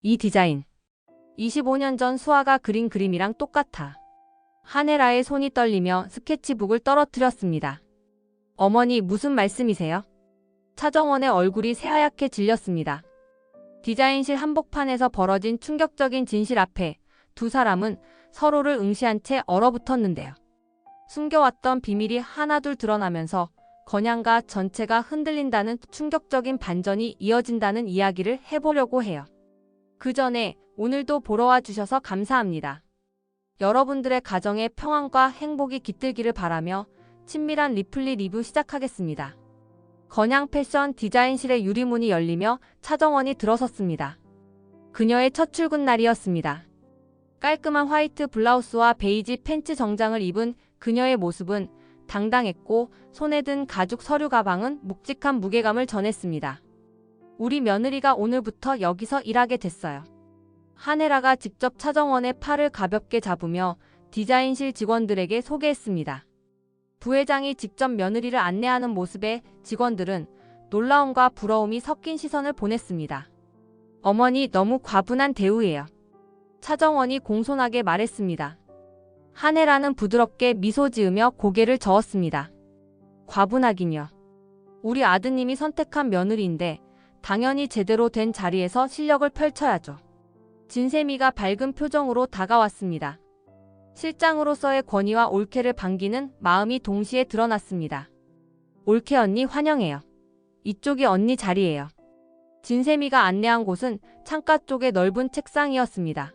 이 디자인. 25년 전 수아가 그린 그림이랑 똑같아. 하네라의 손이 떨리며 스케치북을 떨어뜨렸습니다. 어머니, 무슨 말씀이세요? 차정원의 얼굴이 새하얗게 질렸습니다. 디자인실 한복판에서 벌어진 충격적인 진실 앞에 두 사람은 서로를 응시한 채 얼어붙었는데요. 숨겨왔던 비밀이 하나둘 드러나면서 건양가 전체가 흔들린다는 충격적인 반전이 이어진다는 이야기를 해보려고 해요. 그 전에 오늘도 보러 와주셔서 감사합니다. 여러분들의 가정에 평안과 행복이 깃들기를 바라며 친밀한 리플리 리뷰 시작하겠습니다. 건양 패션 디자인실의 유리문이 열리며 차정원이 들어섰습니다. 그녀의 첫 출근 날이었습니다. 깔끔한 화이트 블라우스와 베이지 팬츠 정장을 입은 그녀의 모습은 당당했고 손에 든 가죽 서류 가방은 묵직한 무게감을 전했습니다. 우리 며느리가 오늘부터 여기서 일하게 됐어요. 하네라가 직접 차정원의 팔을 가볍게 잡으며 디자인실 직원들에게 소개했습니다. 부회장이 직접 며느리를 안내하는 모습에 직원들은 놀라움과 부러움이 섞인 시선을 보냈습니다. 어머니, 너무 과분한 대우예요. 차정원이 공손하게 말했습니다. 하네라는 부드럽게 미소 지으며 고개를 저었습니다. 과분하긴요. 우리 아드님이 선택한 며느리인데 당연히 제대로 된 자리에서 실력을 펼쳐야죠. 진세미가 밝은 표정으로 다가왔습니다. 실장으로서의 권위와 올케를 반기는 마음이 동시에 드러났습니다. 올케 언니 환영해요. 이쪽이 언니 자리예요. 진세미가 안내한 곳은 창가 쪽의 넓은 책상이었습니다.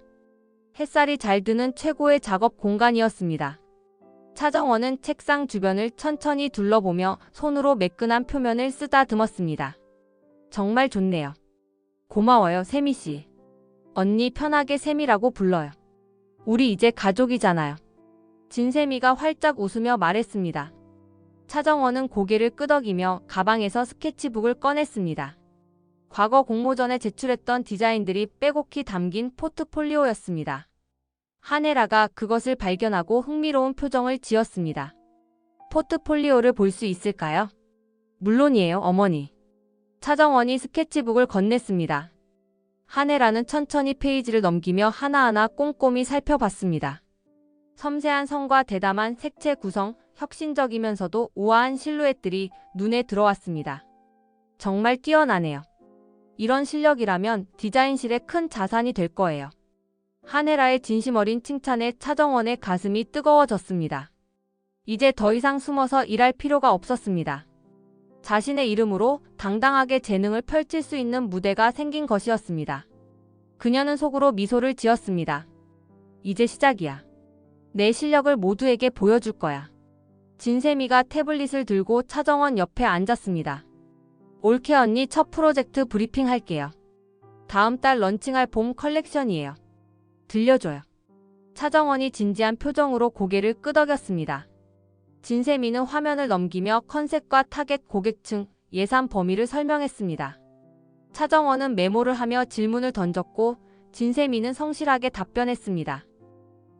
햇살이 잘 드는 최고의 작업 공간이었습니다. 차정원은 책상 주변을 천천히 둘러보며 손으로 매끈한 표면을 쓰다듬었습니다. 정말 좋네요. 고마워요, 세미씨. 언니 편하게 세미라고 불러요. 우리 이제 가족이잖아요. 진세미가 활짝 웃으며 말했습니다. 차정원은 고개를 끄덕이며 가방에서 스케치북을 꺼냈습니다. 과거 공모전에 제출했던 디자인들이 빼곡히 담긴 포트폴리오였습니다. 하네라가 그것을 발견하고 흥미로운 표정을 지었습니다. 포트폴리오를 볼 수 있을까요? 물론이에요, 어머니. 차정원이 스케치북을 건넸습니다. 하네라는 천천히 페이지를 넘기며 하나하나 꼼꼼히 살펴봤습니다. 섬세한 선과 대담한 색채 구성, 혁신적이면서도 우아한 실루엣들이 눈에 들어왔습니다. 정말 뛰어나네요. 이런 실력이라면 디자인실의 큰 자산이 될 거예요. 하네라의 진심 어린 칭찬에 차정원의 가슴이 뜨거워졌습니다. 이제 더 이상 숨어서 일할 필요가 없었습니다. 자신의 이름으로 당당하게 재능을 펼칠 수 있는 무대가 생긴 것이었습니다. 그녀는 속으로 미소를 지었습니다. 이제 시작이야. 내 실력을 모두에게 보여줄 거야. 진세미가 태블릿을 들고 차정원 옆에 앉았습니다. 올케 언니, 첫 프로젝트 브리핑 할게요. 다음 달 런칭할 봄 컬렉션이에요. 들려줘요. 차정원이 진지한 표정으로 고개를 끄덕였습니다. 진세미는 화면을 넘기며 컨셉과 타겟 고객층, 예산 범위를 설명했습니다. 차정원은 메모를 하며 질문을 던졌고 진세미는 성실하게 답변했습니다.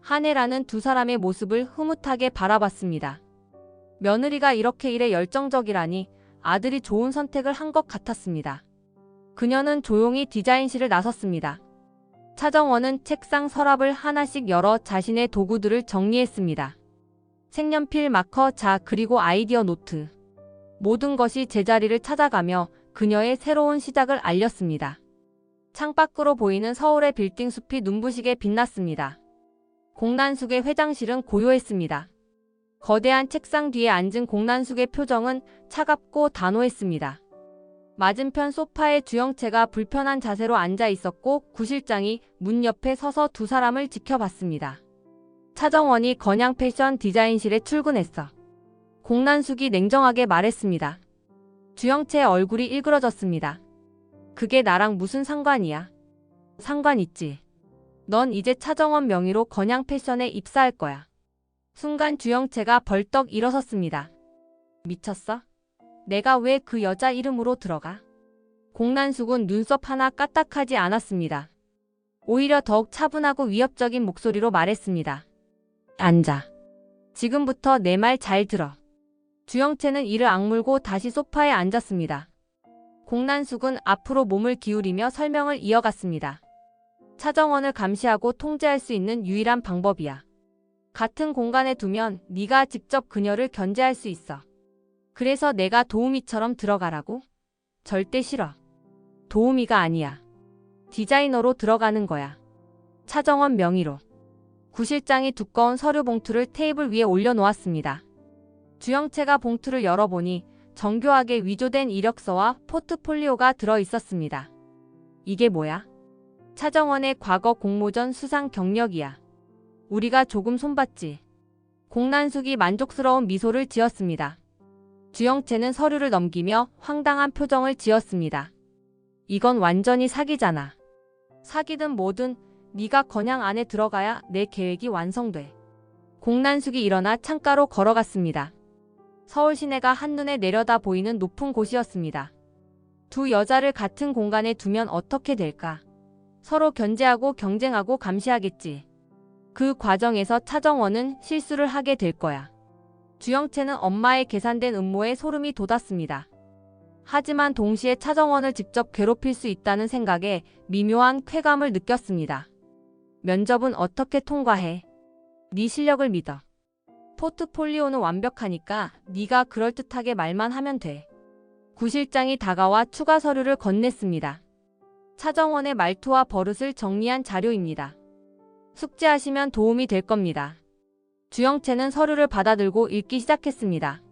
하네라는 두 사람의 모습을 흐뭇하게 바라봤습니다. 며느리가 이렇게 일에 열정적이라니 아들이 좋은 선택을 한 것 같았습니다. 그녀는 조용히 디자인실을 나섰습니다. 차정원은 책상 서랍을 하나씩 열어 자신의 도구들을 정리했습니다. 색연필, 마커, 자, 그리고 아이디어 노트. 모든 것이 제자리를 찾아가며 그녀의 새로운 시작을 알렸습니다. 창밖으로 보이는 서울의 빌딩 숲이 눈부시게 빛났습니다. 공난숙의 회장실은 고요했습니다. 거대한 책상 뒤에 앉은 공난숙의 표정은 차갑고 단호했습니다. 맞은편 소파에 주영채가 불편한 자세로 앉아 있었고 구실장이 문 옆에 서서 두 사람을 지켜봤습니다. 차정원이 건양 패션 디자인실에 출근했어. 공난숙이 냉정하게 말했습니다. 주영채의 얼굴이 일그러졌습니다. 그게 나랑 무슨 상관이야? 상관 있지. 넌 이제 차정원 명의로 건양 패션에 입사할 거야. 순간 주영채가 벌떡 일어섰습니다. 미쳤어? 내가 왜 그 여자 이름으로 들어가? 공난숙은 눈썹 하나 까딱하지 않았습니다. 오히려 더욱 차분하고 위협적인 목소리로 말했습니다. 앉아. 지금부터 내 말 잘 들어. 주영채는 이를 악물고 다시 소파에 앉았습니다. 공난숙은 앞으로 몸을 기울이며 설명을 이어갔습니다. 차정원을 감시하고 통제할 수 있는 유일한 방법이야. 같은 공간에 두면 네가 직접 그녀를 견제할 수 있어. 그래서 내가 도우미처럼 들어가라고? 절대 싫어. 도우미가 아니야. 디자이너로 들어가는 거야. 차정원 명의로. 구실장이 두꺼운 서류 봉투를 테이블 위에 올려놓았습니다. 주영채가 봉투를 열어보니 정교하게 위조된 이력서와 포트폴리오가 들어있었습니다. 이게 뭐야? 차정원의 과거 공모전 수상 경력이야. 우리가 조금 손봤지. 공난숙이 만족스러운 미소를 지었습니다. 주영채는 서류를 넘기며 황당한 표정을 지었습니다. 이건 완전히 사기잖아. 사기든 뭐든 네가 건양 안에 들어가야 내 계획이 완성돼. 공난숙이 일어나 창가로 걸어갔습니다. 서울 시내가 한눈에 내려다 보이는 높은 곳이었습니다. 두 여자를 같은 공간에 두면 어떻게 될까? 서로 견제하고 경쟁하고 감시하겠지. 그 과정에서 차정원은 실수를 하게 될 거야. 주영채는 엄마의 계산된 음모에 소름이 돋았습니다. 하지만 동시에 차정원을 직접 괴롭힐 수 있다는 생각에 미묘한 쾌감을 느꼈습니다. 면접은 어떻게 통과해? 네 실력을 믿어. 포트폴리오는 완벽하니까 네가 그럴듯하게 말만 하면 돼. 구실장이 다가와 추가 서류를 건넸습니다. 차정원의 말투와 버릇을 정리한 자료입니다. 숙지하시면 도움이 될 겁니다. 주영채는 서류를 받아들고 읽기 시작했습니다.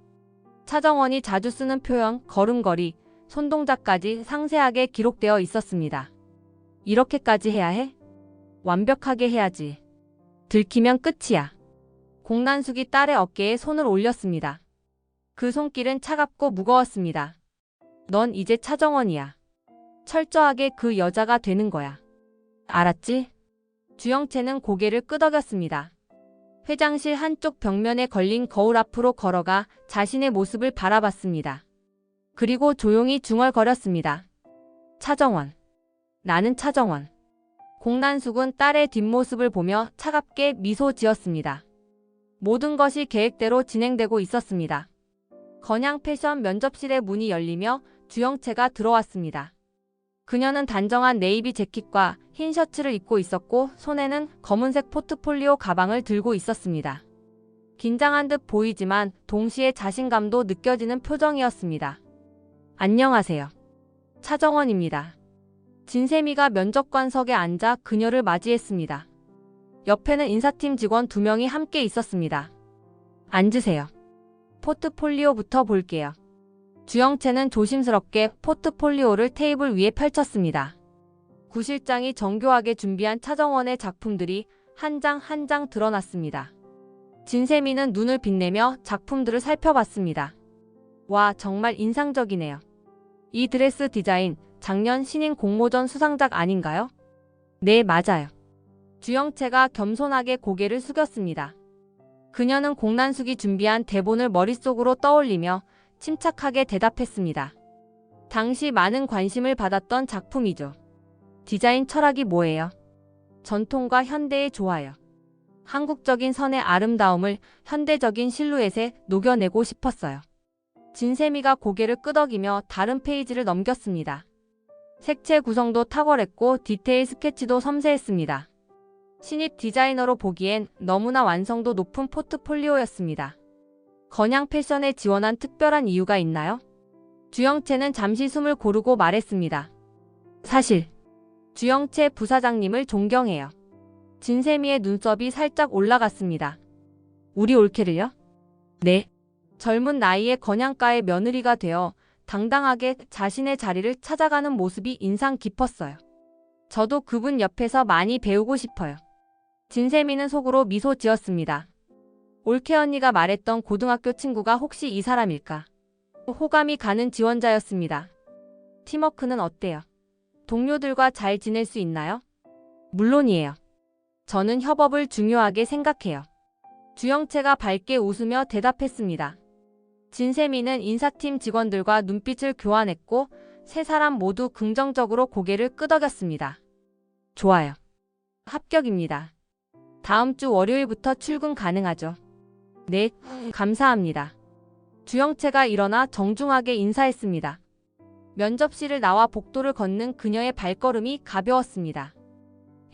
차정원이 자주 쓰는 표현, 걸음걸이, 손동작까지 상세하게 기록되어 있었습니다. 이렇게까지 해야 해? 완벽하게 해야지. 들키면 끝이야. 공난숙이 딸의 어깨에 손을 올렸습니다. 그 손길은 차갑고 무거웠습니다. 넌 이제 차정원이야. 철저하게 그 여자가 되는 거야. 알았지? 주영채는 고개를 끄덕였습니다. 회장실 한쪽 벽면에 걸린 거울 앞으로 걸어가 자신의 모습을 바라봤습니다. 그리고 조용히 중얼거렸습니다. 차정원. 나는 차정원. 공난숙은 딸의 뒷모습을 보며 차갑게 미소 지었습니다. 모든 것이 계획대로 진행되고 있었습니다. 건양 패션 면접실의 문이 열리며 주영채가 들어왔습니다. 그녀는 단정한 네이비 재킷과 흰 셔츠를 입고 있었고 손에는 검은색 포트폴리오 가방을 들고 있었습니다. 긴장한 듯 보이지만 동시에 자신감도 느껴지는 표정이었습니다. 안녕하세요. 차정원입니다. 진세미가 면접관석에 앉아 그녀를 맞이했습니다. 옆에는 인사팀 직원 2명이 함께 있었습니다. 앉으세요. 포트폴리오부터 볼게요. 주영채는 조심스럽게 포트폴리오를 테이블 위에 펼쳤습니다. 구실장이 정교하게 준비한 차정원의 작품들이 한 장 한 장 드러났습니다. 진세미는 눈을 빛내며 작품들을 살펴봤습니다. 와, 정말 인상적이네요. 이 드레스 디자인, 작년 신인 공모전 수상작 아닌가요? 네, 맞아요. 주영채가 겸손하게 고개를 숙였습니다. 그녀는 공난숙이 준비한 대본을 머릿속으로 떠올리며 침착하게 대답했습니다. 당시 많은 관심을 받았던 작품이죠. 디자인 철학이 뭐예요? 전통과 현대의 조화요. 한국적인 선의 아름다움을 현대적인 실루엣에 녹여내고 싶었어요. 진세미가 고개를 끄덕이며 다른 페이지를 넘겼습니다. 색채 구성도 탁월했고 디테일 스케치도 섬세했습니다. 신입 디자이너로 보기엔 너무나 완성도 높은 포트폴리오였습니다. 건양 패션에 지원한 특별한 이유가 있나요? 주영채는 잠시 숨을 고르고 말했습니다. 사실 주영채 부사장님을 존경해요. 진세미의 눈썹이 살짝 올라갔습니다. 우리 올케를요? 네. 젊은 나이에 건양가의 며느리가 되어 당당하게 자신의 자리를 찾아가는 모습이 인상 깊었어요. 저도 그분 옆에서 많이 배우고 싶어요. 진세미는 속으로 미소 지었습니다. 올케 언니가 말했던 고등학교 친구가 혹시 이 사람일까? 호감이 가는 지원자였습니다. 팀워크는 어때요? 동료들과 잘 지낼 수 있나요? 물론이에요. 저는 협업을 중요하게 생각해요. 주영채가 밝게 웃으며 대답했습니다. 진세미는 인사팀 직원들과 눈빛을 교환했고 세 사람 모두 긍정적으로 고개를 끄덕였습니다. 좋아요. 합격입니다. 다음 주 월요일부터 출근 가능하죠? 네, 감사합니다. 주영채가 일어나 정중하게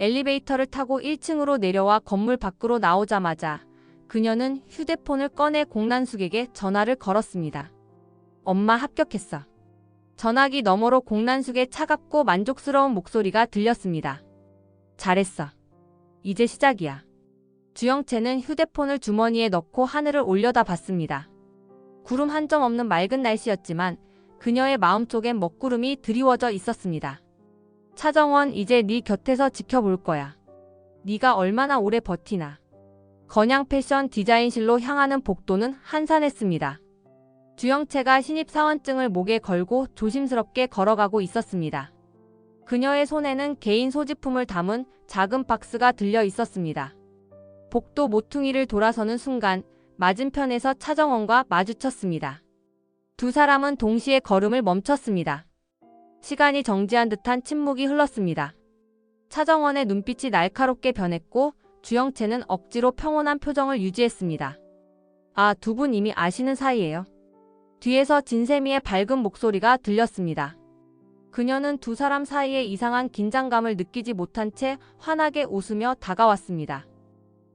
엘리베이터를 타고 1층으로 내려와 건물 밖으로 나오자마자 그녀는 휴대폰을 꺼내 공난숙에게 전화를 걸었습니다. 엄마 합격했어. 전화기 너머로 공난숙의 차갑고 만족스러운 목소리가 들렸습니다. 잘했어. 이제 시작이야. 주영채는 휴대폰을 주머니에 넣고 하늘을 올려다봤습니다. 구름 한 점 없는 맑은 날씨였지만 그녀의 마음속엔 먹구름이 드리워져 있었습니다. 차정원, 이제 네 곁에서 지켜볼 거야. 네가 얼마나 오래 버티나. 건양 패션 디자인실로 향하는 복도는 한산했습니다. 주영채가 신입사원증을 목에 걸고 조심스럽게 걸어가고 있었습니다. 그녀의 손에는 개인 소지품을 담은 작은 박스가 들려 있었습니다. 복도 모퉁이를 돌아서는 순간 맞은편에서 차정원과 마주쳤습니다. 두 사람은 동시에 걸음을 멈췄습니다. 시간이 정지한 듯한 침묵이 흘렀습니다. 차정원의 눈빛이 날카롭게 변했고 주영채는 억지로 평온한 표정을 유지했습니다. 아, 두 분 이미 아시는 사이예요. 뒤에서 진세미의 밝은 목소리가 들렸습니다. 그녀는 두 사람 사이에 이상한 긴장감을 느끼지 못한 채 환하게 웃으며 다가왔습니다.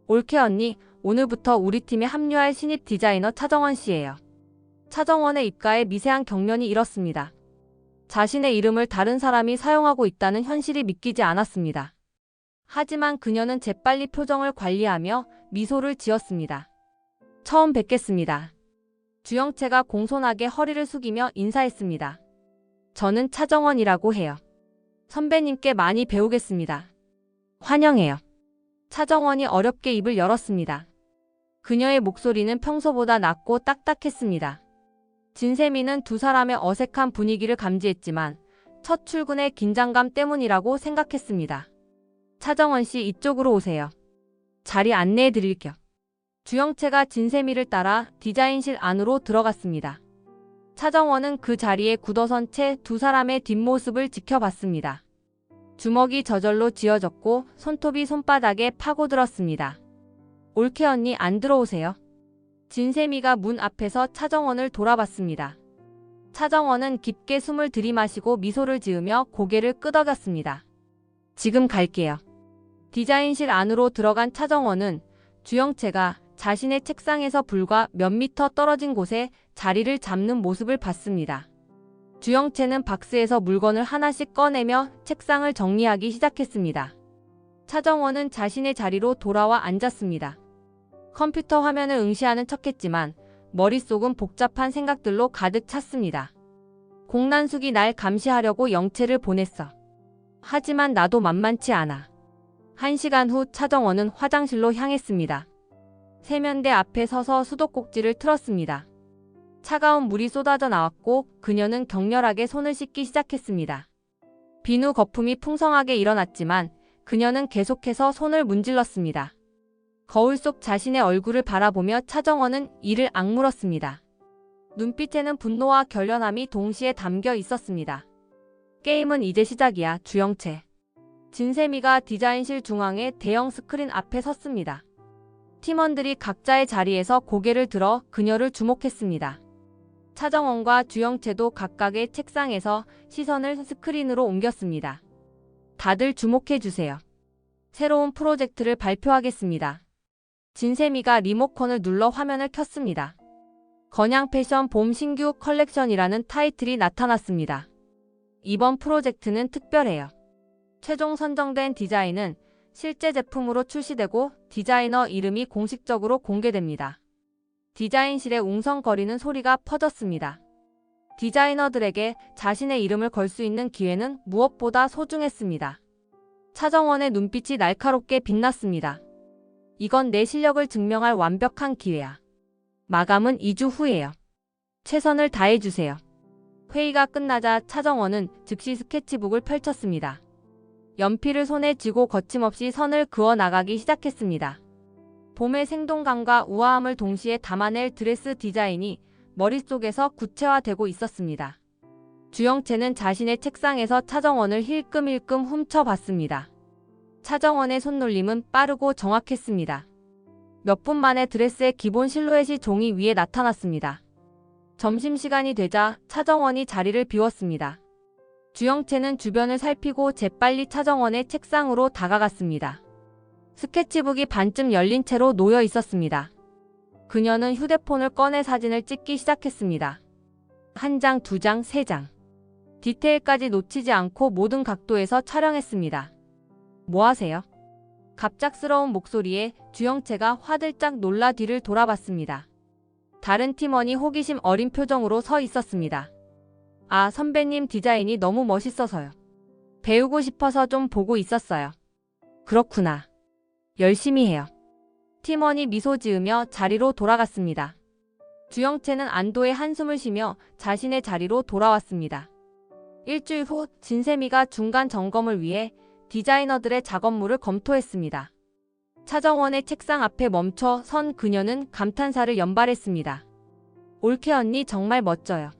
올케 언니, 오늘부터 우리 팀에 합류할 신입 디자이너 차정원 씨예요. 차정원의 입가에 미세한 경련이 일었습니다. 자신의 이름을 다른 사람이 사용하고 있다는 현실이 믿기지 않았습니다. 하지만 그녀는 재빨리 표정을 관리하며 미소를 지었습니다. 처음 뵙겠습니다. 주영채가 공손하게 허리를 숙이며 인사했습니다. 저는 차정원이라고 해요. 선배님께 많이 배우겠습니다. 환영해요. 차정원이 어렵게 입을 열었습니다. 그녀의 목소리는 평소보다 낮고 딱딱했습니다. 진세미는 두 사람의 어색한 분위기를 감지했지만 첫 출근의 긴장감 때문이라고 생각했습니다. 차정원 씨, 이쪽으로 오세요. 자리 안내해 드릴게요. 주영채가 진세미를 따라 디자인실 안으로 들어갔습니다. 차정원은 그 자리에 굳어선 채 두 사람의 뒷모습을 지켜봤습니다. 주먹이 저절로 쥐어졌고 손톱이 손바닥에 파고들었습니다. 올케 언니, 안 들어오세요? 진세미가 문 앞에서 차정원을 돌아봤습니다. 차정원은 깊게 숨을 들이마시고 미소를 지으며 고개를 끄덕였습니다. 지금 갈게요. 디자인실 안으로 들어간 차정원은 주영채가 자신의 책상에서 불과 몇 미터 떨어진 곳에 자리를 잡는 모습을 봤습니다. 주영채는 박스에서 물건을 하나씩 꺼내며 책상을 정리하기 시작했습니다. 차정원은 자신의 자리로 돌아와 앉았습니다. 컴퓨터 화면을 응시하는 척했지만 머릿속은 복잡한 생각들로 가득 찼습니다. 공난숙이 날 감시하려고 영채를 보냈어. 하지만 나도 만만치 않아. 1시간 후 차정원은 화장실로 향했습니다. 세면대 앞에 서서 수도꼭지를 틀었습니다. 차가운 물이 쏟아져 나왔고 그녀는 격렬하게 손을 씻기 시작했습니다. 비누 거품이 풍성하게 일어났지만 그녀는 계속해서 손을 문질렀습니다. 거울 속 자신의 얼굴을 바라보며 차정원은 이를 악물었습니다. 눈빛에는 분노와 결연함이 동시에 담겨 있었습니다. 게임은 이제 시작이야, 주영채. 진세미가 디자인실 중앙의 대형 스크린 앞에 섰습니다. 팀원들이 각자의 자리에서 고개를 들어 그녀를 주목했습니다. 차정원과 주영채도 각각의 책상에서 시선을 스크린으로 옮겼습니다. 다들 주목해주세요. 새로운 프로젝트를 발표하겠습니다. 진세미가 리모컨을 눌러 화면을 켰습니다. 건양 패션 봄 신규 컬렉션이라는 타이틀이 나타났습니다. 이번 프로젝트는 특별해요. 최종 선정된 디자인은 실제 제품으로 출시되고 디자이너 이름이 공식적으로 공개됩니다. 디자인실에 웅성거리는 소리가 퍼졌습니다. 디자이너들에게 자신의 이름을 걸 수 있는 기회는 무엇보다 소중했습니다. 차정원의 눈빛이 날카롭게 빛났습니다. 이건 내 실력을 증명할 완벽한 기회야. 마감은 2주 후예요. 최선을 다해주세요. 회의가 끝나자 차정원은 즉시 스케치북을 펼쳤습니다. 연필을 손에 쥐고 거침없이 선을 그어 나가기 시작했습니다. 봄의 생동감과 우아함을 동시에 담아낼 드레스 디자인이 머릿속에서 구체화되고 있었습니다. 주영채는 자신의 책상에서 차정원을 힐끔힐끔 훔쳐봤습니다. 차정원의 손놀림은 빠르고 정확했습니다. 몇 분 만에 드레스의 기본 실루엣이 종이 위에 나타났습니다. 점심시간이 되자 차정원이 자리를 비웠습니다. 주영채는 주변을 살피고 재빨리 차정원의 책상으로 다가갔습니다. 스케치북이 반쯤 열린 채로 놓여 있었습니다. 그녀는 휴대폰을 꺼내 사진을 찍기 시작했습니다. 한 장, 두 장, 세 장. 디테일까지 놓치지 않고 모든 각도에서 촬영했습니다. 뭐 하세요? 갑작스러운 목소리에 주영채가 화들짝 놀라 뒤를 돌아봤습니다. 다른 팀원이 호기심 어린 표정으로 서 있었습니다. 아, 선배님 디자인이 너무 멋있어서요. 배우고 싶어서 좀 보고 있었어요. 그렇구나. 열심히 해요. 팀원이 미소 지으며 자리로 돌아갔습니다. 주영채는 안도의 한숨을 쉬며 자신의 자리로 돌아왔습니다. 일주일 후 진세미가 중간 점검을 위해 디자이너들의 작업물을 검토했습니다. 차정원의 책상 앞에 멈춰 선 그녀는 감탄사를 연발했습니다. 올케 언니 정말 멋져요.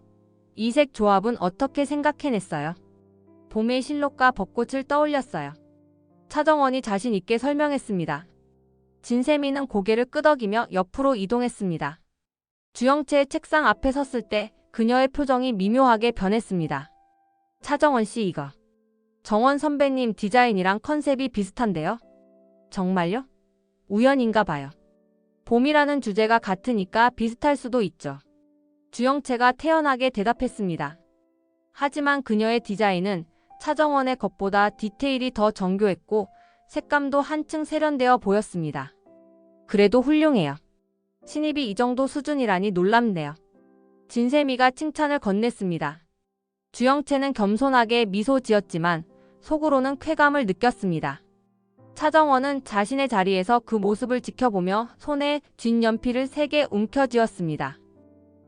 이 색 조합은 어떻게 생각해냈어요? 봄의 실록과 벚꽃을 떠올렸어요. 차정원이 자신 있게 설명했습니다. 진세미는 고개를 끄덕이며 옆으로 이동했습니다. 주영채의 책상 앞에 섰을 때 그녀의 표정이 미묘하게 변했습니다. 차정원 씨 이거. 정원 선배님 디자인이랑 컨셉이 비슷한데요? 정말요? 우연인가 봐요. 봄이라는 주제가 같으니까 비슷할 수도 있죠. 주영채가 태연하게 대답했습니다. 하지만 그녀의 디자인은 차정원의 것보다 디테일이 더 정교했고 색감도 한층 세련되어 보였습니다. 그래도 훌륭해요. 신입이 이 정도 수준이라니 놀랍네요. 진세미가 칭찬을 건넸습니다. 주영채는 겸손하게 미소 지었지만 속으로는 쾌감을 느꼈습니다. 차정원은 자신의 자리에서 그 모습을 지켜보며 손에 쥔 연필을 3개 움켜쥐었습니다.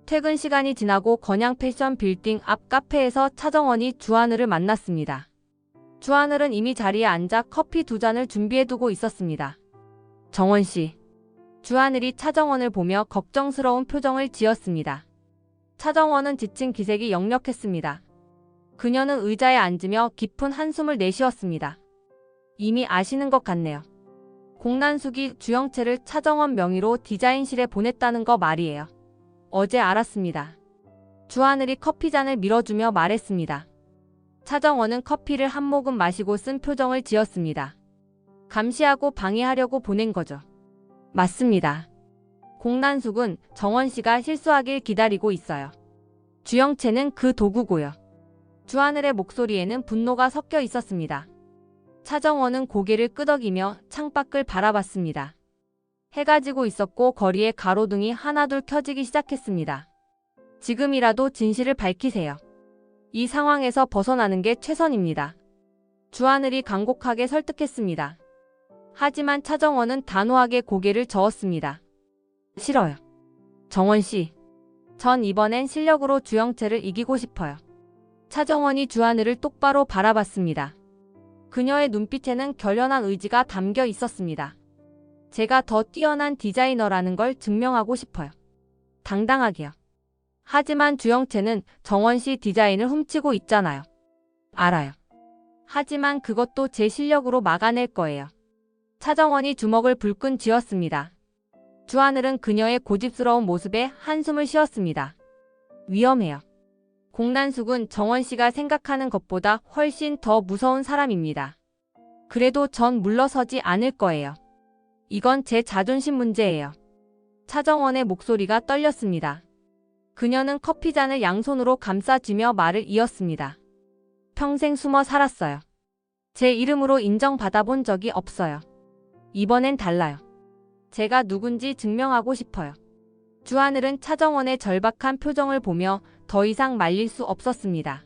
퇴근 시간이 지나고 건양 패션 빌딩 앞 카페에서 차정원이 주하늘을 만났습니다. 주하늘은 이미 자리에 앉아 커피 2잔을 준비해두고 있었습니다. 정원씨. 주하늘이 차정원을 보며 걱정스러운 표정을 지었습니다. 차정원은 지친 기색이 역력했습니다. 그녀는 의자에 앉으며 깊은 한숨을 내쉬었습니다. 이미 아시는 것 같네요. 공난숙이 주영채를 차정원 명의로 디자인실에 보냈다는 거 말이에요. 어제 알았습니다. 주하늘이 커피잔을 밀어주며 말했습니다. 차정원은 커피를 한 모금 마시고 쓴 표정을 지었습니다. 감시하고 방해하려고 보낸 거죠. 맞습니다. 공난숙은 정원 씨가 실수하길 기다리고 있어요. 주영채는 그 도구고요. 주하늘의 목소리에는 분노가 섞여 있었습니다. 차정원은 고개를 끄덕이며 창밖을 바라봤습니다. 해가 지고 있었고 거리에 가로등이 하나둘 켜지기 시작했습니다. 지금이라도 진실을 밝히세요. 이 상황에서 벗어나는 게 최선입니다. 주하늘이 간곡하게 설득했습니다. 하지만 차정원은 단호하게 고개를 저었습니다. 싫어요. 정원씨. 전 이번엔 실력으로 주영채를 이기고 싶어요. 차정원이 주하늘을 똑바로 바라봤습니다. 그녀의 눈빛에는 결연한 의지가 담겨 있었습니다. 제가 더 뛰어난 디자이너라는 걸 증명하고 싶어요. 당당하게요. 하지만 주영채는 정원씨 디자인을 훔치고 있잖아요. 알아요. 하지만 그것도 제 실력으로 막아낼 거예요. 차정원이 주먹을 불끈 쥐었습니다. 주하늘은 그녀의 고집스러운 모습에 한숨을 쉬었습니다. 위험해요. 공난숙은 정원씨가 생각하는 것보다 훨씬 더 무서운 사람입니다. 그래도 전 물러서지 않을 거예요. 이건 제 자존심 문제예요. 차정원의 목소리가 떨렸습니다. 그녀는 커피잔을 양손으로 감싸쥐며 말을 이었습니다. 평생 숨어 살았어요. 제 이름으로 인정받아본 적이 없어요. 이번엔 달라요. 제가 누군지 증명하고 싶어요. 주하늘은 차정원의 절박한 표정을 보며 더 이상 말릴 수 없었습니다.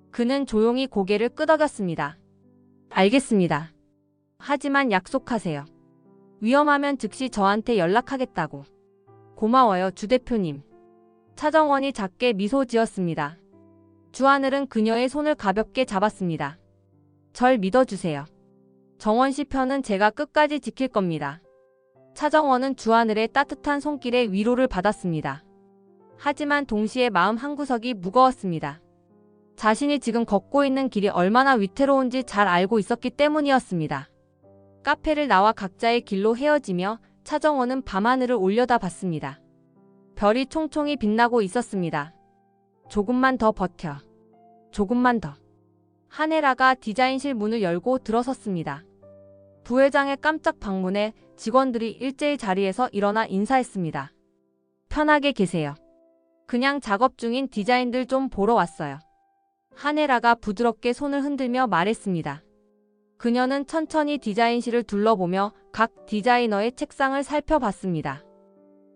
그는 조용히 고개를 끄덕였습니다. 알겠습니다. 하지만 약속하세요. 위험하면 즉시 저한테 연락하겠다고. 고마워요, 주 대표님. 차정원이 작게 미소 지었습니다. 주하늘은 그녀의 손을 가볍게 잡았습니다. 절 믿어주세요. 정원 씨 편은 제가 끝까지 지킬 겁니다. 차정원은 주하늘의 따뜻한 손길에 위로를 받았습니다. 하지만 동시에 마음 한구석이 무거웠습니다. 자신이 지금 걷고 있는 길이 얼마나 위태로운지 잘 알고 있었기 때문이었습니다. 카페를 나와 각자의 길로 헤어지며 차정원은 밤하늘을 올려다봤습니다. 별이 총총히 빛나고 있었습니다. 조금만 더 버텨. 조금만 더. 한혜라가 디자인실 문을 열고 들어섰습니다. 부회장의 깜짝 방문에 직원들이 일제히 자리에서 일어나 인사했습니다. 편하게 계세요. 그냥 작업 중인 디자인들 좀 보러 왔어요. 한혜라가 부드럽게 손을 흔들며 말했습니다. 그녀는 천천히 디자인실을 둘러보며 각 디자이너의 책상을 살펴봤습니다.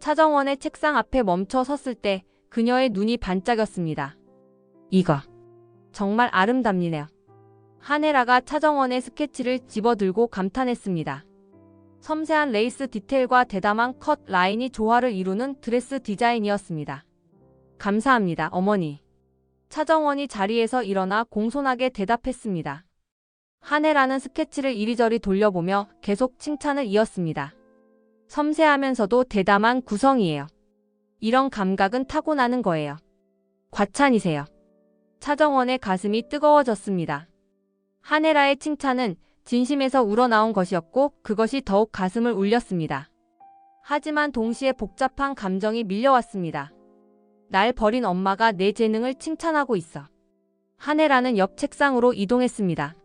차정원의 책상 앞에 멈춰 섰을 때 그녀의 눈이 반짝였습니다. 이거 정말 아름답네요. 한혜라가 차정원의 스케치를 집어들고 감탄했습니다. 섬세한 레이스 디테일과 대담한 컷 라인이 조화를 이루는 드레스 디자인이었습니다. 감사합니다, 어머니. 차정원이 자리에서 일어나 공손하게 대답했습니다. 한혜라는 스케치를 이리저리 돌려보며 계속 칭찬을 이었습니다. 섬세하면서도 대담한 구성이에요. 이런 감각은 타고나는 거예요. 과찬이세요. 차정원의 가슴이 뜨거워졌습니다. 한혜라의 칭찬은 진심에서 우러나온 것이었고 그것이 더욱 가슴을 울렸습니다. 하지만 동시에 복잡한 감정이 밀려왔습니다. 날 버린 엄마가 내 재능을 칭찬하고 있어. 한혜라는 옆 책상으로 이동했습니다.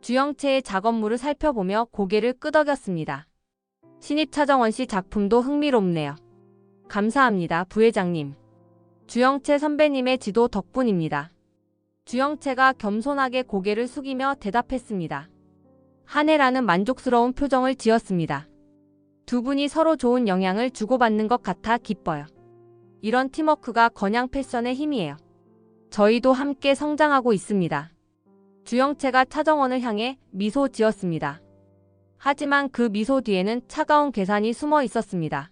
주영채의 작업물을 살펴보며 고개를 끄덕였습니다. 신입 차정원 씨 작품도 흥미롭네요. 감사합니다, 부회장님. 주영채 선배님의 지도 덕분입니다. 주영채가 겸손하게 고개를 숙이며 대답했습니다. 한혜라는 만족스러운 표정을 지었습니다. 두 분이 서로 좋은 영향을 주고받는 것 같아 기뻐요. 이런 팀워크가 건양 패션의 힘이에요. 저희도 함께 성장하고 있습니다. 주영채가 차정원을 향해 미소 지었습니다. 하지만 그 미소 뒤에는 차가운 계산이 숨어 있었습니다.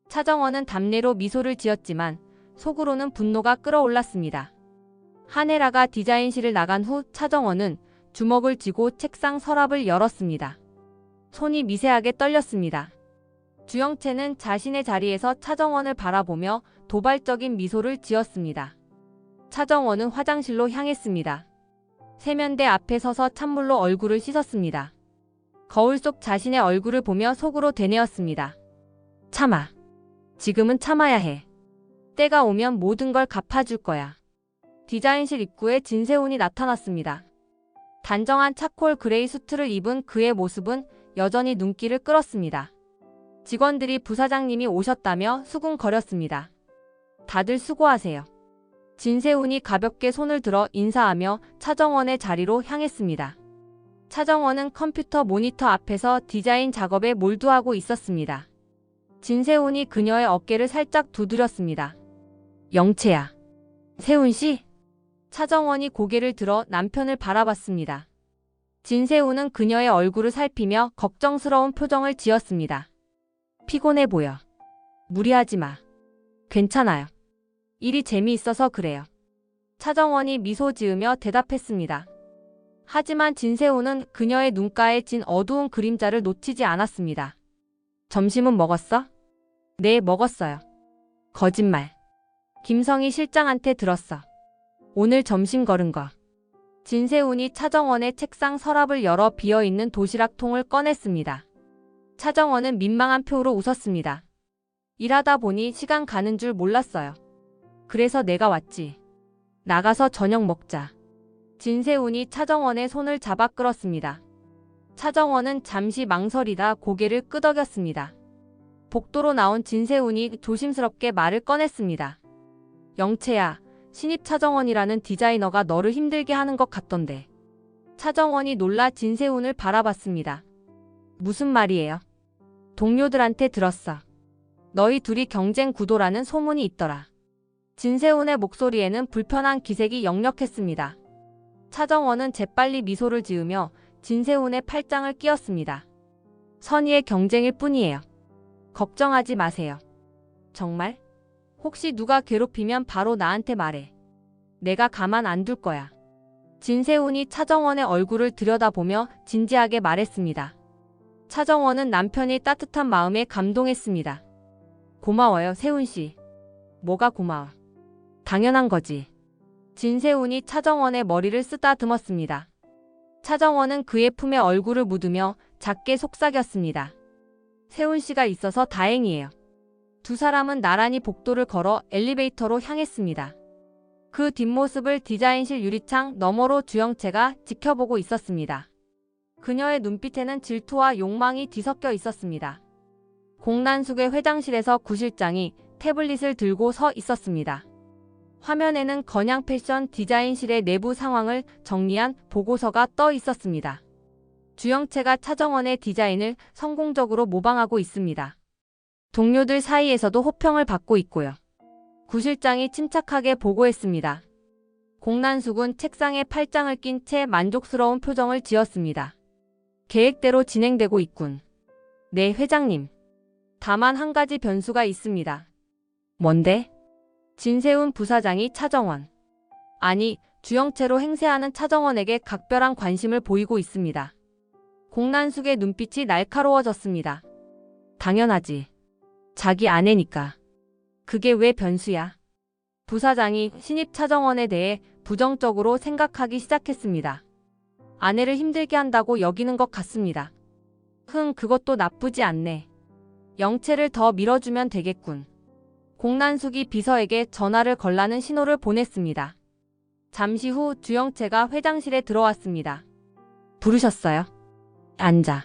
차정원은 답례로 미소를 지었지만 속으로는 분노가 끓어올랐습니다. 한혜라가 디자인실을 나간 후 차정원은 주먹을 쥐고 책상 서랍을 열었습니다. 손이 미세하게 떨렸습니다. 주영채는 자신의 자리에서 차정원을 바라보며 도발적인 미소를 지었습니다. 차정원은 화장실로 향했습니다. 세면대 앞에 서서 찬물로 얼굴을 씻었습니다. 거울 속 자신의 얼굴을 보며 속으로 되뇌었습니다. 참아. 지금은 참아야 해. 때가 오면 모든 걸 갚아줄 거야. 디자인실 입구에 진세훈이 나타났습니다. 단정한 차콜 그레이 수트를 입은 그의 모습은 여전히 눈길을 끌었습니다. 직원들이 부사장님이 오셨다며 수군거렸습니다. 다들 수고하세요. 진세훈이 가볍게 손을 들어 인사하며 차정원의 자리로 향했습니다. 차정원은 컴퓨터 모니터 앞에서 디자인 작업에 몰두하고 있었습니다. 진세훈이 그녀의 어깨를 살짝 두드렸습니다. 영채야. 세훈씨? 차정원이 고개를 들어 남편을 바라봤습니다. 진세훈은 그녀의 얼굴을 살피며 걱정스러운 표정을 지었습니다. 피곤해 보여. 무리하지 마. 괜찮아요. 일이 재미있어서 그래요. 차정원이 미소 지으며 대답했습니다. 하지만 진세훈은 그녀의 눈가에 진 어두운 그림자를 놓치지 않았습니다. 점심은 먹었어? 네, 먹었어요. 거짓말. 김성희 실장한테 들었어. 오늘 점심 거른 거. 진세훈이 차정원의 책상 서랍을 열어 비어있는 도시락통을 꺼냈습니다. 차정원은 민망한 표로 웃었습니다. 일하다 보니 시간 가는 줄 몰랐어요. 그래서 내가 왔지. 나가서 저녁 먹자. 진세훈이 차정원의 손을 잡아 끌었습니다. 차정원은 잠시 망설이다 고개를 끄덕였습니다. 복도로 나온 진세훈이 조심스럽게 말을 꺼냈습니다. 영채야, 신입 차정원이라는 디자이너가 너를 힘들게 하는 것 같던데. 차정원이 놀라 진세훈을 바라봤습니다. 무슨 말이에요? 동료들한테 들었어. 너희 둘이 경쟁 구도라는 소문이 있더라. 진세훈의 목소리에는 불편한 기색이 역력했습니다. 차정원은 재빨리 미소를 지으며 진세훈의 팔짱을 끼웠습니다. 선의의 경쟁일 뿐이에요. 걱정하지 마세요. 정말? 혹시 누가 괴롭히면 바로 나한테 말해. 내가 가만 안 둘 거야. 진세훈이 차정원의 얼굴을 들여다보며 진지하게 말했습니다. 차정원은 남편이 따뜻한 마음에 감동했습니다. 고마워요, 세훈씨. 뭐가 고마워? 당연한 거지. 진세훈이 차정원의 머리를 쓰다듬었습니다. 차정원은 그의 품에 얼굴을 묻으며 작게 속삭였습니다. 세훈씨가 있어서 다행이에요. 두 사람은 나란히 복도를 걸어 엘리베이터로 향했습니다. 그 뒷모습을 디자인실 유리창 너머로 주영채가 지켜보고 있었습니다. 그녀의 눈빛에는 질투와 욕망이 뒤섞여 있었습니다. 공란숙의 회장실에서 구실장이 태블릿을 들고 서 있었습니다. 화면에는 건양 패션 디자인실의 내부 상황을 정리한 보고서가 떠 있었습니다. 주영채가 차정원의 디자인을 성공적으로 모방하고 있습니다. 동료들 사이에서도 호평을 받고 있고요. 구실장이 침착하게 보고했습니다. 공란숙은 책상에 팔짱을 낀 채 만족스러운 표정을 지었습니다. 계획대로 진행되고 있군. 네, 회장님. 다만 한 가지 변수가 있습니다. 뭔데? 진세훈 부사장이 차정원, 아니 주영채로 행세하는 차정원에게 각별한 관심을 보이고 있습니다. 공란숙의 눈빛이 날카로워졌습니다. 당연하지. 자기 아내니까. 그게 왜 변수야? 부사장이 신입 차정원에 대해 부정적으로 생각하기 시작했습니다. 아내를 힘들게 한다고 여기는 것 같습니다. 그것도 나쁘지 않네. 영채를 더 밀어주면 되겠군. 공란숙이 비서에게 전화를 걸라는 신호를 보냈습니다. 잠시 후 주영채가 회장실에 들어왔습니다. 부르셨어요? 앉아.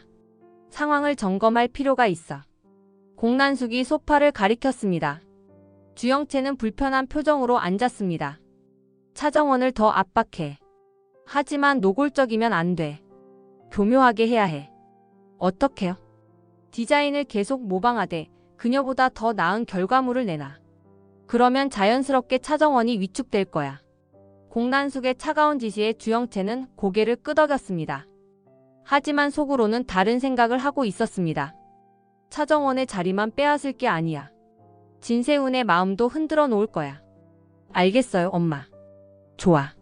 상황을 점검할 필요가 있어. 공란숙이 소파를 가리켰습니다. 주영채는 불편한 표정으로 앉았습니다. 차정원을 더 압박해. 하지만 노골적이면 안 돼. 교묘하게 해야 해. 어떻게요? 디자인을 계속 모방하되 그녀보다 더 나은 결과물을 내놔. 그러면 자연스럽게 차정원이 위축될 거야. 공란숙의 차가운 지시에 주영채는 고개를 끄덕였습니다. 하지만 속으로는 다른 생각을 하고 있었습니다. 차정원의 자리만 빼앗을 게 아니야. 진세훈의 마음도 흔들어 놓을 거야. 알겠어요, 엄마. 좋아.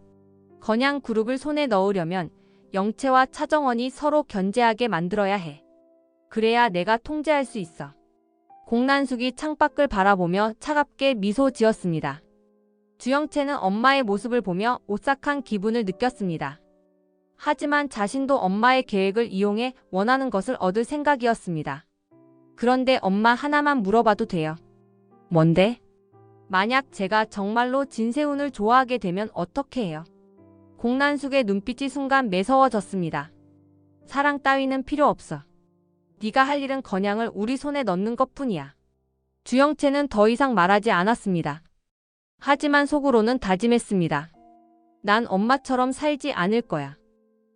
건양 그룹을 손에 넣으려면 영채와 차정원이 서로 견제하게 만들어야 해. 그래야 내가 통제할 수 있어. 공란숙이 창밖을 바라보며 차갑게 미소 지었습니다. 주영채는 엄마의 모습을 보며 오싹한 기분을 느꼈습니다. 하지만 자신도 엄마의 계획을 이용해 원하는 것을 얻을 생각이었습니다. 그런데 엄마 하나만 물어봐도 돼요? 뭔데? 만약 제가 정말로 진세훈을 좋아하게 되면 어떻게 해요? 공란숙의 눈빛이 순간 매서워졌습니다. 사랑 따위는 필요 없어. 네가 할 일은 건양을 우리 손에 넣는 것뿐이야. 주영채는 더 이상 말하지 않았습니다. 하지만 속으로는 다짐했습니다. 난 엄마처럼 살지 않을 거야.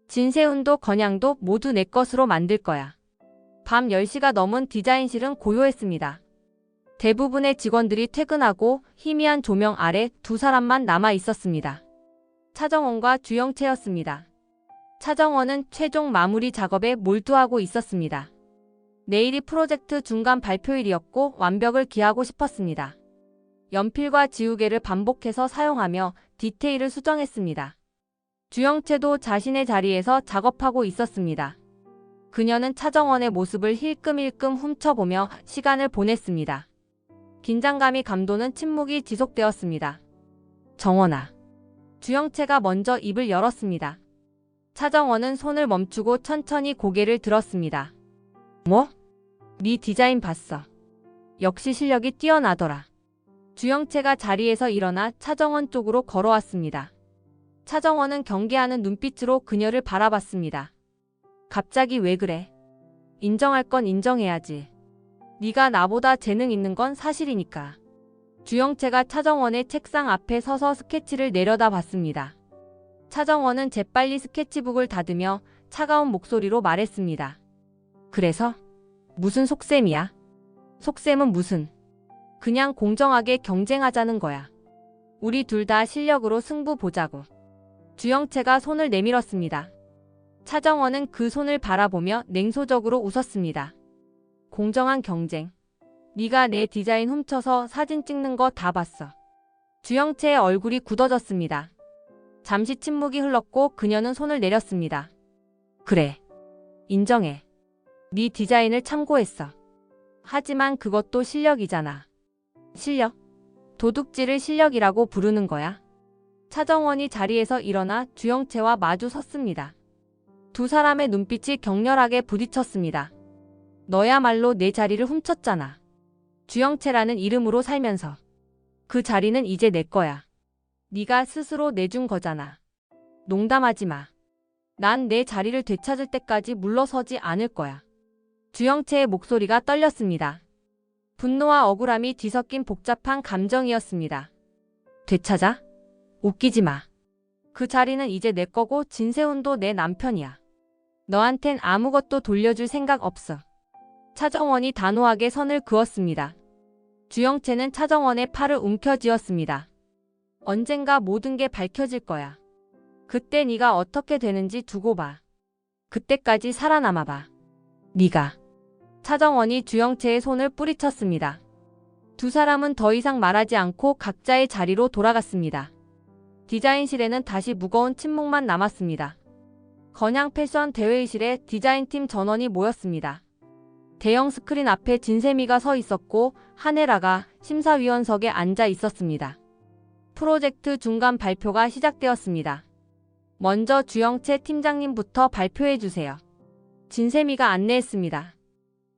진세훈도 건양도 모두 내 것으로 만들 거야. 밤 10시가 넘은 디자인실은 고요했습니다. 대부분의 직원들이 퇴근하고 희미한 조명 아래 두 사람만 남아 있었습니다. 차정원과 주영채였습니다. 차정원은 최종 마무리 작업에 몰두하고 있었습니다. 내일이 프로젝트 중간 발표일이었고 완벽을 기하고 싶었습니다. 연필과 지우개를 반복해서 사용하며 디테일을 수정했습니다. 주영채도 자신의 자리에서 작업하고 있었습니다. 그녀는 차정원의 모습을 힐끔힐끔 훔쳐보며 시간을 보냈습니다. 긴장감이 감도는 침묵이 지속되었습니다. 정원아. 주영채가 먼저 입을 열었습니다. 차정원은 손을 멈추고 천천히 고개를 들었습니다. 뭐? 네 디자인 봤어. 역시 실력이 뛰어나더라. 주영채가 자리에서 일어나 차정원 쪽으로 걸어왔습니다. 차정원은 경계하는 눈빛으로 그녀를 바라봤습니다. 갑자기 왜 그래? 인정할 건 인정해야지. 네가 나보다 재능 있는 건 사실이니까. 주영채가 차정원의 책상 앞에 서서 스케치를 내려다봤습니다. 차정원은 재빨리 스케치북을 닫으며 차가운 목소리로 말했습니다. 그래서? 무슨 속셈이야? 속셈은 무슨? 그냥 공정하게 경쟁하자는 거야. 우리 둘 다 실력으로 승부 보자고. 주영채가 손을 내밀었습니다. 차정원은 그 손을 바라보며 냉소적으로 웃었습니다. 공정한 경쟁. 네가 내 디자인 훔쳐서 사진 찍는 거 다 봤어. 주영채의 얼굴이 굳어졌습니다. 잠시 침묵이 흘렀고 그녀는 손을 내렸습니다. 그래. 인정해. 네 디자인을 참고했어. 하지만 그것도 실력이잖아. 실력? 도둑질을 실력이라고 부르는 거야? 차정원이 자리에서 일어나 주영채와 마주 섰습니다. 두 사람의 눈빛이 격렬하게 부딪혔습니다. 너야말로 내 자리를 훔쳤잖아. 주영채라는 이름으로 살면서. 그 자리는 이제 내 거야. 네가 스스로 내준 거잖아. 농담하지 마. 난 내 자리를 되찾을 때까지 물러서지 않을 거야. 주영채의 목소리가 떨렸습니다. 분노와 억울함이 뒤섞인 복잡한 감정이었습니다. 되찾아? 웃기지 마. 그 자리는 이제 내 거고 진세훈도 내 남편이야. 너한텐 아무것도 돌려줄 생각 없어. 차정원이 단호하게 선을 그었습니다. 주영채는 차정원의 팔을 움켜쥐었습니다. 언젠가 모든 게 밝혀질 거야. 그때 네가 어떻게 되는지 두고 봐. 그때까지 살아남아봐. 네가. 차정원이 주영채의 손을 뿌리쳤습니다. 두 사람은 더 이상 말하지 않고 각자의 자리로 돌아갔습니다. 디자인실에는 다시 무거운 침묵만 남았습니다. 건양 패션 대회의실에 디자인팀 전원이 모였습니다. 대형 스크린 앞에 진세미가 서 있었고 한혜라가 심사위원석에 앉아 있었습니다. 프로젝트 중간 발표가 시작되었습니다. 먼저 주영채 팀장님부터 발표해 주세요. 진세미가 안내했습니다.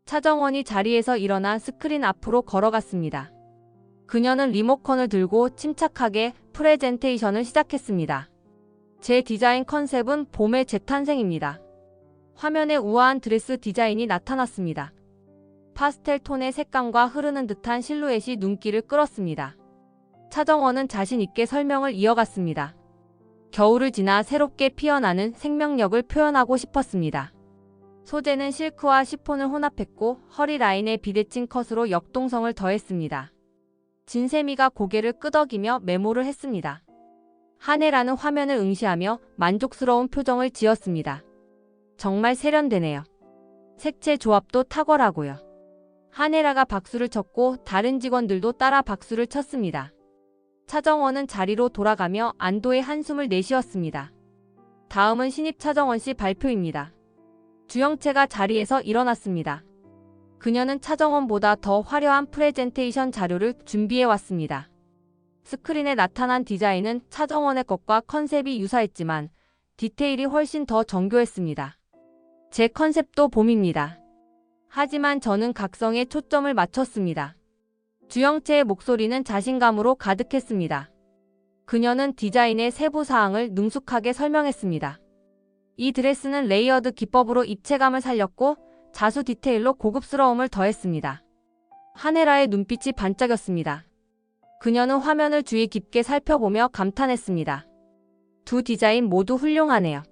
차정원이 자리에서 일어나 스크린 앞으로 걸어갔습니다. 그녀는 리모컨을 들고 침착하게 프레젠테이션을 시작했습니다. 제 디자인 컨셉은 봄의 재탄생입니다. 화면에 우아한 드레스 디자인이 나타났습니다. 파스텔 톤의 색감과 흐르는 듯한 실루엣이 눈길을 끌었습니다. 차정원은 자신 있게 설명을 이어갔습니다. 겨울을 지나 새롭게 피어나는 생명력을 표현하고 싶었습니다. 소재는 실크와 시폰을 혼합했고 허리 라인에 비대칭 컷으로 역동성을 더했습니다. 진세미가 고개를 끄덕이며 메모를 했습니다. 한혜라는 화면을 응시하며 만족스러운 표정을 지었습니다. 정말 세련되네요. 색채 조합도 탁월하고요. 한혜라가 박수를 쳤고 다른 직원들도 따라 박수를 쳤습니다. 차정원은 자리로 돌아가며 안도의 한숨을 내쉬었습니다. 다음은 신입 차정원 씨 발표입니다. 주영채가 자리에서 일어났습니다. 그녀는 차정원보다 더 화려한 프레젠테이션 자료를 준비해 왔습니다. 스크린에 나타난 디자인은 차정원의 것과 컨셉이 유사했지만 디테일이 훨씬 더 정교했습니다. 제 컨셉도 봄입니다. 하지만 저는 각성에 초점을 맞췄습니다. 주영채의 목소리는 자신감으로 가득했습니다. 그녀는 디자인의 세부 사항을 능숙하게 설명했습니다. 이 드레스는 레이어드 기법으로 입체감을 살렸고 자수 디테일로 고급스러움을 더했습니다. 한혜라의 눈빛이 반짝였습니다. 그녀는 화면을 주의 깊게 살펴보며 감탄했습니다. 두 디자인 모두 훌륭하네요.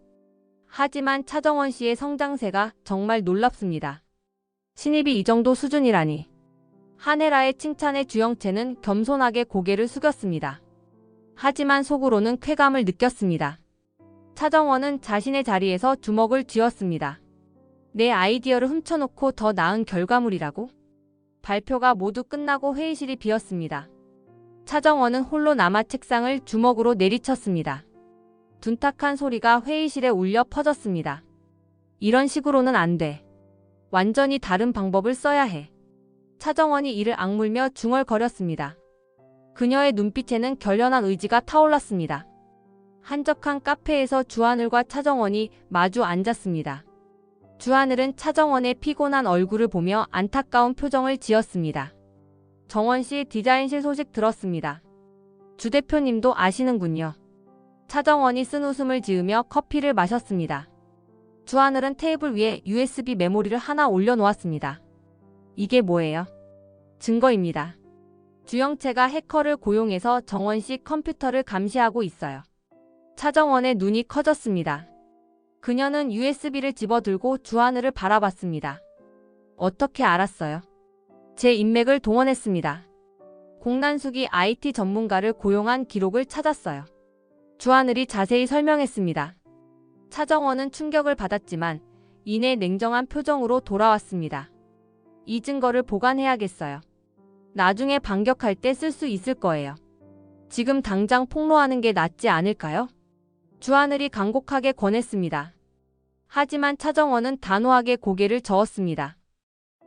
하지만 차정원 씨의 성장세가 정말 놀랍습니다. 신입이 이 정도 수준이라니. 한혜라의 칭찬에 주영채는 겸손하게 고개를 숙였습니다. 하지만 속으로는 쾌감을 느꼈습니다. 차정원은 자신의 자리에서 주먹을 쥐었습니다. 내 아이디어를 훔쳐놓고 더 나은 결과물이라고? 발표가 모두 끝나고 회의실이 비었습니다. 차정원은 홀로 남아 책상을 주먹으로 내리쳤습니다. 둔탁한 소리가 회의실에 울려 퍼졌습니다. 이런 식으로는 안 돼. 완전히 다른 방법을 써야 해. 차정원이 이를 악물며 중얼거렸습니다. 그녀의 눈빛에는 결연한 의지가 타올랐습니다. 한적한 카페에서 주하늘과 차정원이 마주 앉았습니다. 주하늘은 차정원의 피곤한 얼굴을 보며 안타까운 표정을 지었습니다. 정원 씨 디자인실 소식 들었습니다. 주 대표님도 아시는군요. 차정원이 쓴 웃음을 지으며 커피를 마셨습니다. 주하늘은 테이블 위에 USB 메모리를 하나 올려놓았습니다. 이게 뭐예요? 증거입니다. 주영채가 해커를 고용해서 정원 씨 컴퓨터를 감시하고 있어요. 차정원의 눈이 커졌습니다. 그녀는 USB를 집어들고 주하늘을 바라봤습니다. 어떻게 알았어요? 제 인맥을 동원했습니다. 공난숙이 IT 전문가를 고용한 기록을 찾았어요. 주하늘이 자세히 설명했습니다. 차정원은 충격을 받았지만 이내 냉정한 표정으로 돌아왔습니다. 이 증거를 보관해야겠어요. 나중에 반격할 때 쓸 수 있을 거예요. 지금 당장 폭로하는 게 낫지 않을까요? 주하늘이 간곡하게 권했습니다. 하지만 차정원은 단호하게 고개를 저었습니다.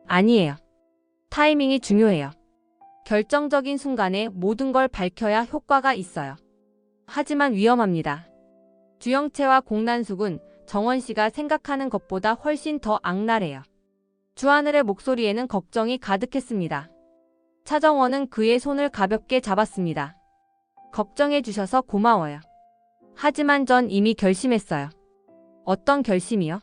아니에요. 타이밍이 중요해요. 결정적인 순간에 모든 걸 밝혀야 효과가 있어요. 하지만 위험합니다. 주영채와 공난숙은 정원 씨가 생각하는 것보다 훨씬 더 악랄해요. 주하늘의 목소리에는 걱정이 가득했습니다. 차정원은 그의 손을 가볍게 잡았습니다. 걱정해 주셔서 고마워요. 하지만 전 이미 결심했어요. 어떤 결심이요?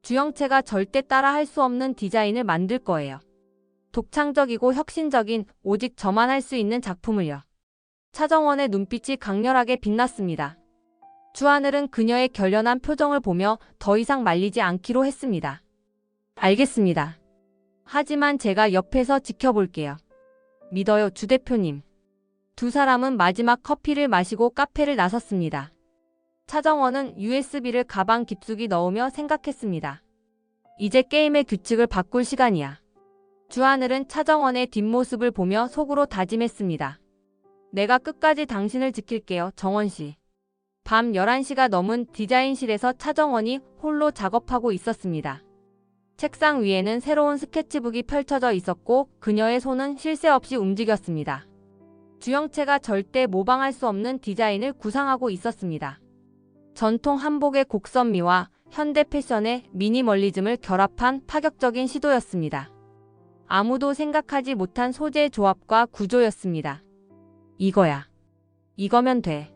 주영채가 절대 따라 할 수 없는 디자인을 만들 거예요. 독창적이고 혁신적인 오직 저만 할 수 있는 작품을요. 차정원의 눈빛이 강렬하게 빛났습니다. 주하늘은 그녀의 결연한 표정을 보며 더 이상 말리지 않기로 했습니다. 알겠습니다. 하지만 제가 옆에서 지켜볼게요. 믿어요, 주 대표님. 두 사람은 마지막 커피를 마시고 카페를 나섰습니다. 차정원은 USB를 가방 깊숙이 넣으며 생각했습니다. 이제 게임의 규칙을 바꿀 시간이야. 주하늘은 차정원의 뒷모습을 보며 속으로 다짐했습니다. 내가 끝까지 당신을 지킬게요, 정원씨. 밤 11시가 넘은 디자인실에서 차정원이 홀로 작업하고 있었습니다. 책상 위에는 새로운 스케치북이 펼쳐져 있었고 그녀의 손은 쉴 새 없이 움직였습니다. 주영채가 절대 모방할 수 없는 디자인을 구상하고 있었습니다. 전통 한복의 곡선미와 현대 패션의 미니멀리즘을 결합한 파격적인 시도였습니다. 아무도 생각하지 못한 소재 조합과 구조였습니다. 이거야. 이거면 돼.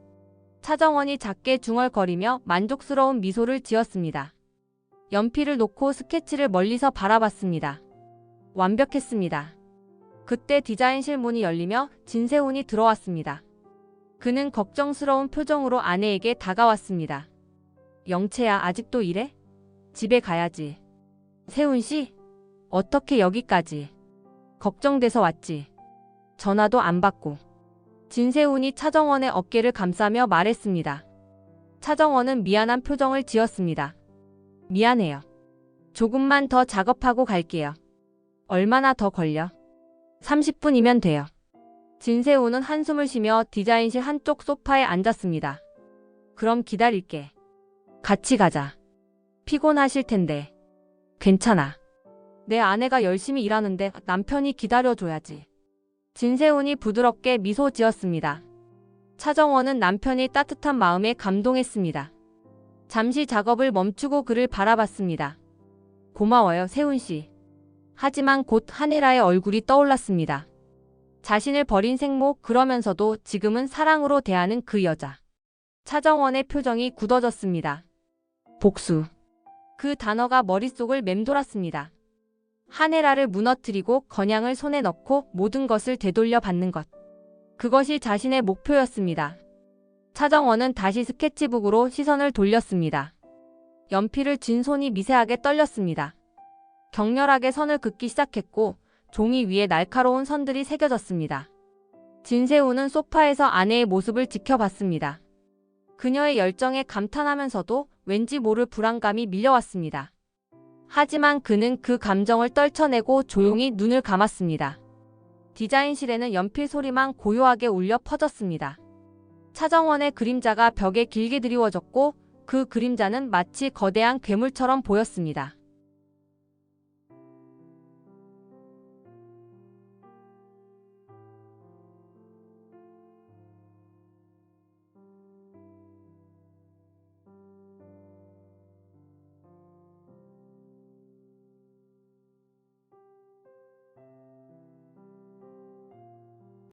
차정원이 작게 중얼거리며 만족스러운 미소를 지었습니다. 연필을 놓고 스케치를 멀리서 바라봤습니다. 완벽했습니다. 그때 디자인실 문이 열리며 진세훈이 들어왔습니다. 그는 걱정스러운 표정으로 아내에게 다가왔습니다. 영채야, 아직도 이래? 집에 가야지. 세훈씨, 어떻게 여기까지? 걱정돼서 왔지. 전화도 안 받고. 진세훈이 차정원의 어깨를 감싸며 말했습니다. 차정원은 미안한 표정을 지었습니다. 미안해요. 조금만 더 작업하고 갈게요. 얼마나 더 걸려? 30분이면 돼요. 진세훈은 한숨을 쉬며 디자인실 한쪽 소파에 앉았습니다. 그럼 기다릴게. 같이 가자. 피곤하실 텐데. 괜찮아. 내 아내가 열심히 일하는데 남편이 기다려줘야지. 진세훈이 부드럽게 미소 지었습니다. 차정원은 남편의 따뜻한 마음에 감동했습니다. 잠시 작업을 멈추고 그를 바라봤습니다. 고마워요, 세훈씨. 하지만 곧 한혜라의 얼굴이 떠올랐습니다. 자신을 버린 생모, 그러면서도 지금은 사랑으로 대하는 그 여자. 차정원의 표정이 굳어졌습니다. 복수. 그 단어가 머릿속을 맴돌았습니다. 한혜라를 무너뜨리고 건양을 손에 넣고 모든 것을 되돌려 받는 것. 그것이 자신의 목표였습니다. 차정원은 다시 스케치북으로 시선을 돌렸습니다. 연필을 쥔 손이 미세하게 떨렸습니다. 격렬하게 선을 긋기 시작했고 종이 위에 날카로운 선들이 새겨졌습니다. 진세훈은 소파에서 아내의 모습을 지켜봤습니다. 그녀의 열정에 감탄하면서도 왠지 모를 불안감이 밀려왔습니다. 하지만 그는 그 감정을 떨쳐내고 조용히 눈을 감았습니다. 디자인실에는 연필 소리만 고요하게 울려 퍼졌습니다. 차정원의 그림자가 벽에 길게 드리워졌고 그 그림자는 마치 거대한 괴물처럼 보였습니다.